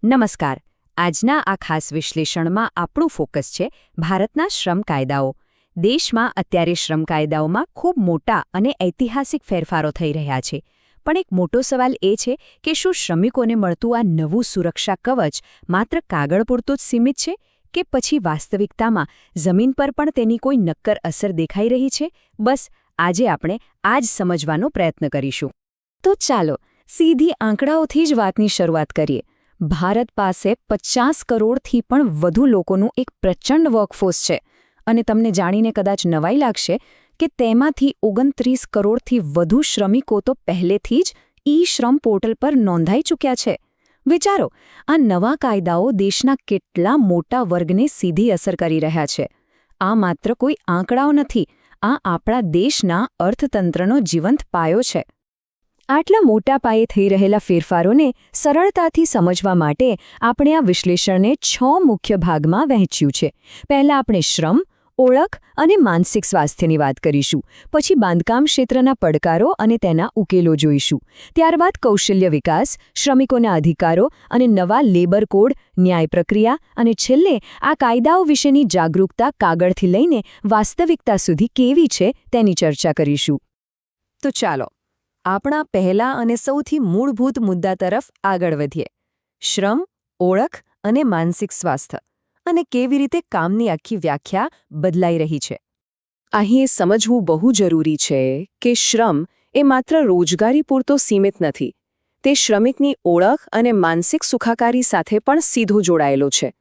નમસ્કાર. આજના આ ખાસ વિશ્લેષણમાં આપણું ફોકસ છે ભારતના શ્રમ કાયદાઓ. દેશમાં અત્યારે શ્રમ કાયદાઓમાં ખૂબ મોટા અને ઐતિહાસિક ફેરફારો થઈ રહ્યા છે. પણ એક મોટો સવાલ એ છે કે શું શ્રમિકોને મળતું આ નવું સુરક્ષા કવચ માત્ર કાગળ પૂરતું જ સીમિત છે કે પછી વાસ્તવિકતામાં જમીન પર પણ તેની કોઈ નક્કર અસર દેખાઈ રહી છે? બસ આજે આપણે આ જ સમજવાનો પ્રયત્ન કરીશું. તો ચાલો સીધી આંકડાઓથી જ વાતની શરૂઆત કરીએ. ભારત પાસે 50 કરોડથી પણ વધુ લોકોનું એક પ્રચંડ વર્કફોર્સ છે અને તમને જાણીને કદાચ નવાઈ લાગશે કે તેમાંથી 29 કરોડથી વધુ શ્રમિકો તો પહેલેથી જ ઈ-શ્રમ પોર્ટલ પર નોંધાઈ ચૂક્યા છે. વિચારો, આ નવા કાયદાઓ દેશના કેટલા મોટા વર્ગને સીધી અસર કરી રહ્યા છે. આ માત્ર કોઈ આંકડાઓ નથી, આ આપણા દેશના અર્થતંત્રનો જીવંત પાયો છે. આટલા મોટા પાયે થઈ રહેલા ફેરફારોને સરળતાથી સમજવા માટે આપણે આ વિશ્લેષણને 6 મુખ્ય ભાગમાં વહેંચ્યું છે. પહેલા આપણે શ્રમ, ઓળખ અને માનસિક સ્વાસ્થ્યની વાત કરીશું. પછી બાંધકામ ક્ષેત્રના પડકારો અને તેના ઉકેલો જોઈશું. ત્યારબાદ કૌશલ્ય વિકાસ, શ્રમિકોના અધિકારો અને નવા લેબર કોડ, ન્યાય પ્રક્રિયા અને છેલ્લે આ કાયદાઓ વિશેની જાગૃતતા કાગળથી લઈને વાસ્તવિકતા સુધી કેવી છે તેની ચર્ચા કરીશું. તો ચાલો આપણા પહેલા અને સૌથી મૂળભૂત મુદ્દા તરફ આગળ વધીએ. શ્રમ, ઓળખ અને માનસિક સ્વાસ્થ્ય અને કેવી રીતે કામની આખી વ્યાખ્યા બદલાઈ રહી છે. અહીં સમજવું બહુ જરૂરી છે કે શ્રમ એ માત્ર રોજગારી પૂરતો સીમિત નથી. તે શ્રમિકની ઓળખ અને માનસિક સુખાકારી સાથે પણ સીધો જોડાયેલો છે.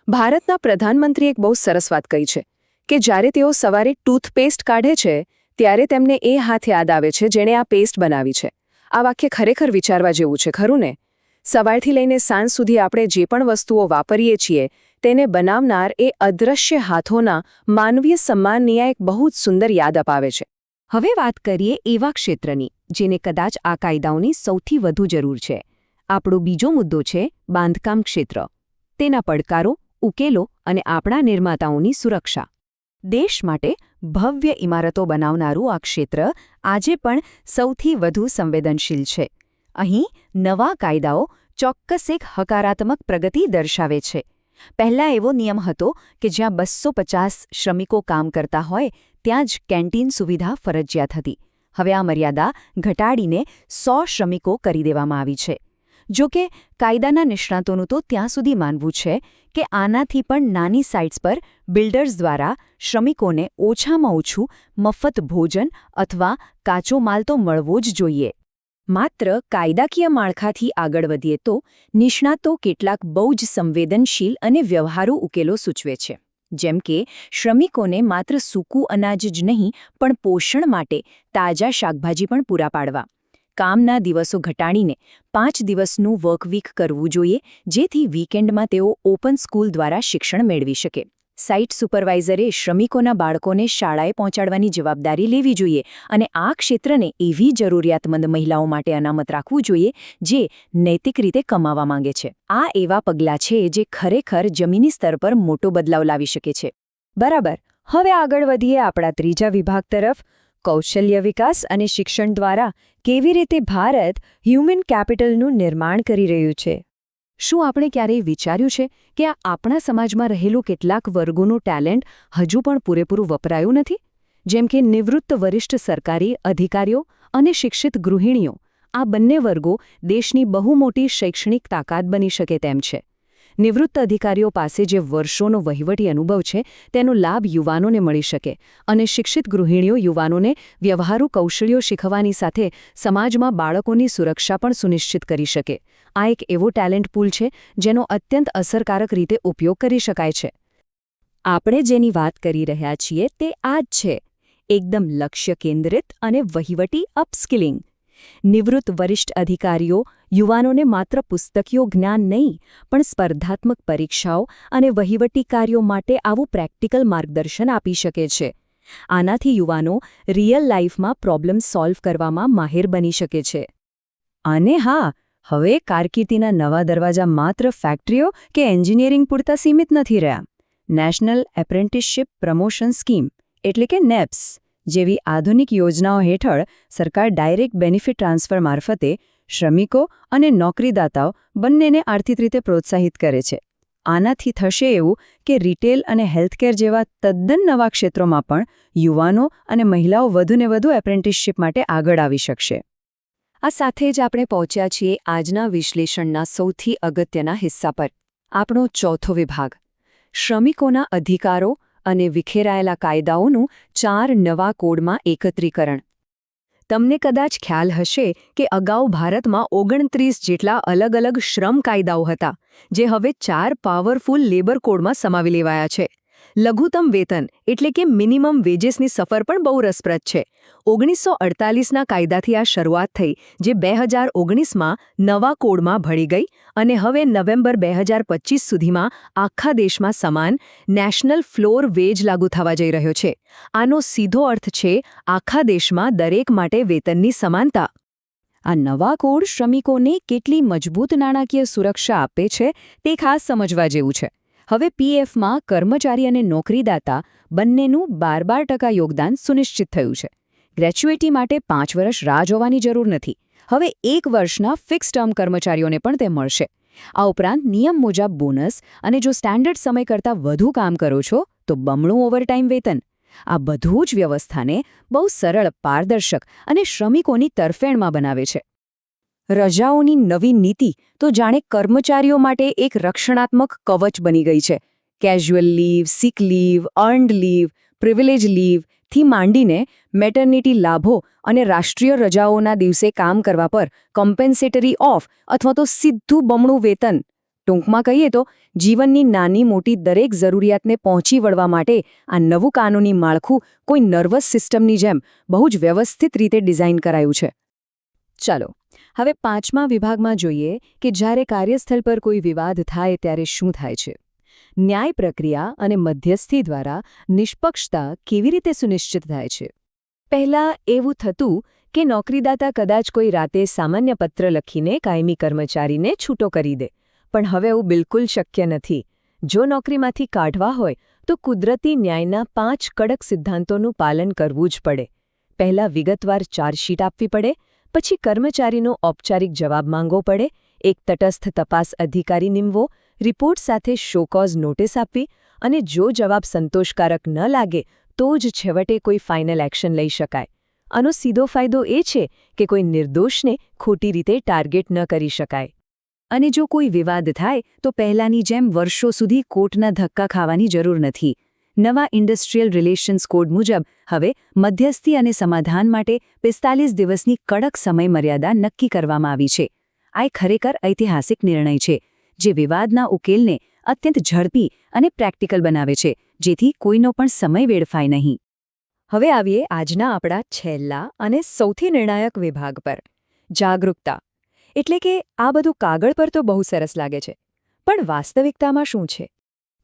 ભારતના પ્રધાનમંત્રીએ એક બહુ સરસ વાત કહી છે કે જ્યારે તેઓ સવારે ટૂથપેસ્ટ કાઢે છે ત્યારે તેમને એ હાથ યાદ આવે છે જેણે આ પેસ્ટ બનાવી છે. આ વાક્ય ખરેખર વિચારવા જેવું છે, ખરું ને? સવારથી લઈને સાંજ સુધી આપણે જે પણ વસ્તુઓ વાપરીએ છીએ તેને બનાવનાર એ અદૃશ્ય હાથોના માનવીય સન્માનની એક બહુ જ સુંદર યાદ અપાવે છે. હવે વાત કરીએ એવા ક્ષેત્રની જેને કદાચ આ કાયદાઓની સૌથી વધુ જરૂર છે. આપણો બીજો મુદ્દો છે બાંધકામ ક્ષેત્ર. તેના પડકારો, ઉકેલો અને આપણા નિર્માતાઓની સુરક્ષા. દેશ માટે ભવ્ય ઇમારતો બનાવનારું આ ક્ષેત્ર આજે પણ સૌથી વધુ સંવેદનશીલ છે. અહીં નવા કાયદાઓ ચોક્કસ એક હકારાત્મક પ્રગતિ દર્શાવે છે. પહેલાં એવો નિયમ હતો કે જ્યાં 250 શ્રમિકો કામ કરતા હોય ત્યાં જ કેન્ટીન સુવિધા ફરજિયાત હતી. હવે આ મર્યાદા ઘટાડીને 100 શ્રમિકો કરી દેવામાં આવી છે. જો કે કાયદાના નિષ્ણાતોનું તો ત્યાં સુધી માનવું છે કે આનાથી પણ નાની સાઇટ્સ પર બિલ્ડર્સ દ્વારા શ્રમિકોને ઓછામાં ઓછું મફત ભોજન અથવા કાચો માલ તો મળવો જ જોઈએ. માત્ર કાયદાકીય માળખાથી આગળ વધીએ તો નિષ્ણાતો કેટલાક બહુ જ સંવેદનશીલ અને વ્યવહારુ ઉકેલો સૂચવે છે. જેમ કે શ્રમિકોને માત્ર સૂકું અનાજ જ નહીં પણ પોષણ માટે તાજા શાકભાજી પણ પૂરા પાડવા. કામના દિવસો ઘટાડીને 5 દિવસનું વર્કવીક કરવું જોઈએ જેથી વીકેન્ડમાં તેઓ ઓપન સ્કૂલ દ્વારા શિક્ષણ મેળવી શકે. સાઇટ સુપરવાઇઝરે શ્રમિકોના બાળકોને શાળાએ પહોંચાડવાની જવાબદારી લેવી જોઈએ અને આ ક્ષેત્રને એવી જરૂરિયાતમંદ મહિલાઓ માટે અનામત રાખવું જોઈએ જે નૈતિક રીતે કમાવા માંગે છે. આ એવા પગલાં છે જે ખરેખર જમીની સ્તર પર મોટો બદલાવ લાવી શકે છે. બરાબર, હવે આગળ વધીએ આપણા ત્રીજા વિભાગ તરફ. કૌશલ્ય વિકાસ અને શિક્ષણ દ્વારા કેવી રીતે ભારત હ્યુમન કેપિટલનું નિર્માણ કરી રહ્યું છે. શું આપણે ક્યારેય વિચાર્યું છે કે આ આપણા સમાજમાં રહેલું કેટલાક વર્ગોનું ટેલેન્ટ હજુ પણ પૂરેપૂરું વપરાયું નથી? જેમ કે નિવૃત્ત વરિષ્ઠ સરકારી અધિકારીઓ અને શિક્ષિત ગૃહિણીઓ. આ બંને વર્ગો દેશની બહુ મોટી શૈક્ષણિક તાકાત બની શકે તેમ છે. નિવૃત્ત અધિકારીઓ પાસે જે વર્ષોનો વહીવટી અનુભવ છે તેનો લાભ યુવાનોને મળી શકે અને શિક્ષિત ગૃહિણીઓ યુવાનોને વ્યવહારુ કૌશલ્યો શીખવવાની સાથે સમાજમાં બાળકોની સુરક્ષા પણ સુનિશ્ચિત કરી શકે. આ એક એવો ટેલેન્ટ પૂલ છે જેનો અત્યંત અસરકારક રીતે ઉપયોગ કરી શકાય છે. આપણે જેની વાત કરી રહ્યા છીએ તે આ જ છે, એકદમ લક્ષ્ય કેન્દ્રિત અને વહીવટી અપસ્કિલિંગ. નિવૃત્ત વરિષ્ઠ અધિકારીઓ યુવાનોને માત્ર પુસ્તકીય જ્ઞાન નહીં પણ સ્પર્ધાત્મક પરીક્ષાઓ અને વહીવટી કાર્યો માટે આવું પ્રેક્ટિકલ માર્ગદર્શન આપી શકે છે. આનાથી યુવાનો રિયલ લાઈફમાં પ્રોબ્લેમ સોલ્વ કરવામાં માહિર બની શકે છે. અને હા, હવે કારકિર્દીના નવા દરવાજા માત્ર ફેક્ટરીઓ કે એન્જિનિયરિંગ પૂરતા સીમિત નથી રહ્યા. નેશનલ એપ્રેન્ટિસશિપ પ્રમોશન સ્કીમ એટલે કે નેપ્સ જેવી આધુનિક યોજનાઓ હેઠળ સરકાર ડાયરેક્ટ બેનિફિટ ટ્રાન્સફર મારફતે શ્રમિકો અને નોકરીદાતાઓ બંનેને આર્થિક રીતે પ્રોત્સાહિત કરે છે. આનાથી થશે એવું કે રિટેલ અને હેલ્થકેર જેવા તદ્દન નવા ક્ષેત્રોમાં પણ યુવાનો અને મહિલાઓ વધુને વધુ એપ્રેન્ટિસશીપ માટે આગળ આવી શકશે. આ સાથે જ આપણે પહોંચ્યા છીએ આજના વિશ્લેષણના સૌથી અગત્યના હિસ્સા પર. આપણો ચોથો વિભાગ, શ્રમિકોના અધિકારો અને વિખેરાયેલા કાયદાઓનું 4 નવા કોડમાં એકત્રીકરણ. તમને કદાચ ખ્યાલ હશે કે અગાઉ ભારતમાં 29 જેટલા અલગ અલગ શ્રમ કાયદાઓ હતા, જે હવે 4 પાવરફુલ લેબર કોડમાં સમાવી લેવાયા છે. લઘુત્તમ વેતન એટલે કે મિનિમમ વેજીસની સફર પણ બહુ રસપ્રદ છે. 1948ના કાયદાથી આ શરૂઆત થઈ, જે 2019માં નવા કોડમાં ભળી ગઈ અને હવે નવેમ્બર 2025 સુધીમાં આખા દેશમાં સમાન નેશનલ ફ્લોર વેજ લાગુ થવા જઈ રહ્યો છે. આનો સીધો અર્થ છે આખા દેશમાં દરેક માટે વેતનની સમાનતા. આ નવા કોડ શ્રમિકોને કેટલી મજબૂત નાણાકીય સુરક્ષા આપે છે તે ખાસ સમજવા જેવું છે. હવે પીએફમાં કર્મચારી અને નોકરીદાતા બંનેનું 12% યોગદાન સુનિશ્ચિત થયું છે. ગ્રેચ્યુઇટી માટે 5 વર્ષ રાહ જોવાની જરૂર નથી. હવે 1 વર્ષના ફિક્સ ટર્મ કર્મચારીઓને પણ તે મળશે. આ ઉપરાંત નિયમ મુજબ બોનસ અને જો સ્ટાન્ડર્ડ સમય કરતાં વધુ કામ કરો છો તો બમણું ઓવરટાઇમ વેતન. આ બધું જ વ્યવસ્થાને બહુ સરળ, પારદર્શક અને શ્રમિકોની તરફેણમાં બનાવે છે. રજાઓની નવી નીતિ તો જાણે કર્મચારીઓ માટે એક રક્ષણાત્મક કવચ બની ગઈ છે. Casual leave, sick leave, earned leave, privilege leave થી માંડીને મેટર્નિટી લાભો અને રાષ્ટ્રીય રજાઓના દિવસે કામ કરવા પર કોમ્પેન્સેટરી ઓફ અથવા તો સીધું બમણું વેતન. ટૂંકમાં કહીએ તો જીવનની નાની મોટી દરેક જરૂરિયાતને પહોંચી વળવા માટે આ નવું કાનૂની માળખું કોઈ નર્વસ સિસ્ટમની જેમ બહુ જ વ્યવસ્થિત રીતે ડિઝાઇન કરાયું છે. ચાલો હવે 5મા વિભાગમાં જોઈએ કે જ્યારે કાર્યસ્થળ પર કોઈ વિવાદ થાય ત્યારે શું થાય છે. ન્યાય પ્રક્રિયા અને મધ્યસ્થી દ્વારા નિષ્પક્ષતા કેવી રીતે સુનિશ્ચિત થાય છે. પહેલાં એવું થતું કે નોકરીદાતા કદાચ કોઈ રાતે સામાન્ય પત્ર લખીને કાયમી કર્મચારીને છૂટો કરી દે, પણ હવે એવું બિલકુલ શક્ય નથી. જો નોકરીમાંથી કાઢવા હોય તો કુદરતી ન્યાયના 5 કડક સિદ્ધાંતોનું પાલન કરવું જ પડે. પહેલાં વિગતવાર ચાર્જશીટ આપવી પડે, પછી કર્મચારીનો ઔપચારિક જવાબ માંગવો પડે, એક તટસ્થ તપાસ અધિકારી નીમવો, રિપોર્ટ સાથે શોકોઝ નોટિસ આપવી અને જો જવાબ સંતોષકારક ન લાગે તો જ છેવટે કોઈ ફાઇનલ એક્શન લઈ શકાય. આનો સીધો ફાયદો એ છે કે કોઈ નિર્દોષને ખોટી રીતે ટાર્ગેટ ન કરી શકાય. અને જો કોઈ વિવાદ થાય તો પહેલાંની જેમ વર્ષો સુધી કોર્ટના ધક્કા ખાવાની જરૂર નથી. નવા ઇન્ડસ્ટ્રીયલ રિલેશન્સ કોડ મુજબ હવે મધ્યસ્થી અને સમાધાન માટે 45 દિવસની કડક સમયમર્યાદા નક્કી કરવામાં આવી છે. આ ખરેખર ઐતિહાસિક નિર્ણય છે, જે વિવાદના ઉકેલને અત્યંત ઝડપી અને પ્રેક્ટિકલ બનાવે છે, જેથી કોઈનો પણ સમય વેડફાય નહીં. હવે આવીએ આજના આપણા છેલ્લા અને સૌથી નિર્ણાયક વિભાગ પર, જાગરૂકતા. એટલે કે આ બધું કાગળ પર તો બહુ સરસ લાગે છે, પણ વાસ્તવિકતામાં શું છે?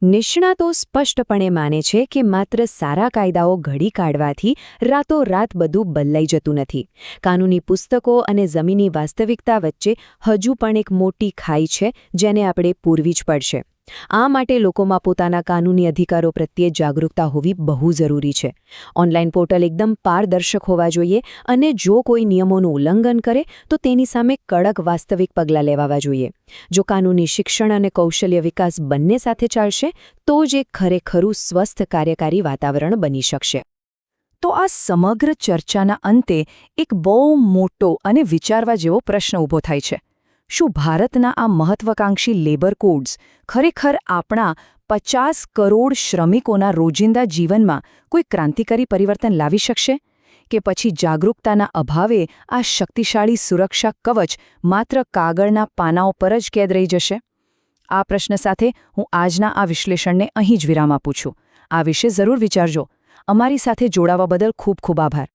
નિષ્ણાતો સ્પષ્ટપણે માને છે કે માત્ર સારા કાયદાઓ ઘડી કાઢવાથી રાતોરાત બધું બદલાઈ જતું નથી. કાનૂની પુસ્તકો અને જમીની વાસ્તવિકતા વચ્ચે હજુ પણ એક મોટી ખાઈ છે, જેને આપણે પૂરવી જ પડશે. આ માટે લોકોમાં પોતાના કાનૂની અધિકારો પ્રત્યે જાગૃતતા હોવી બહુ જરૂરી છે. ઓનલાઈન પોર્ટલ એકદમ પારદર્શક હોવા જોઈએ અને જો કોઈ નિયમોનું ઉલ્લંઘન કરે તો તેની સામે કડક વાસ્તવિક પગલાં લેવાવા જોઈએ. જો કાનૂની શિક્ષણ અને કૌશલ્ય વિકાસ બંને સાથે ચાલશે તો જ એક ખરેખરું સ્વસ્થ કાર્યકારી વાતાવરણ બની શકશે. તો આ સમગ્ર ચર્ચાના અંતે એક બહુ મોટો અને વિચારવા જેવો પ્રશ્ન ઊભો થાય છે. શું ભારતના આ મહત્વાકાંક્ષી લેબર કોડ્સ ખરેખર આપણા 50 કરોડ શ્રમિકોના રોજિંદા જીવનમાં કોઈ ક્રાંતિકારી પરિવર્તન લાવી શકશે? કે પછી જાગૃતતાના અભાવે આ શક્તિશાળી સુરક્ષા કવચ માત્ર કાગળના પાનાઓ પર જ કેદ રહી જશે? આ પ્રશ્ન સાથે હું આજના આ વિશ્લેષણને અહીં જ વિરામ આપું છું. આ વિશે જરૂર વિચારજો. અમારી સાથે જોડાવા બદલ ખૂબ ખૂબ આભાર.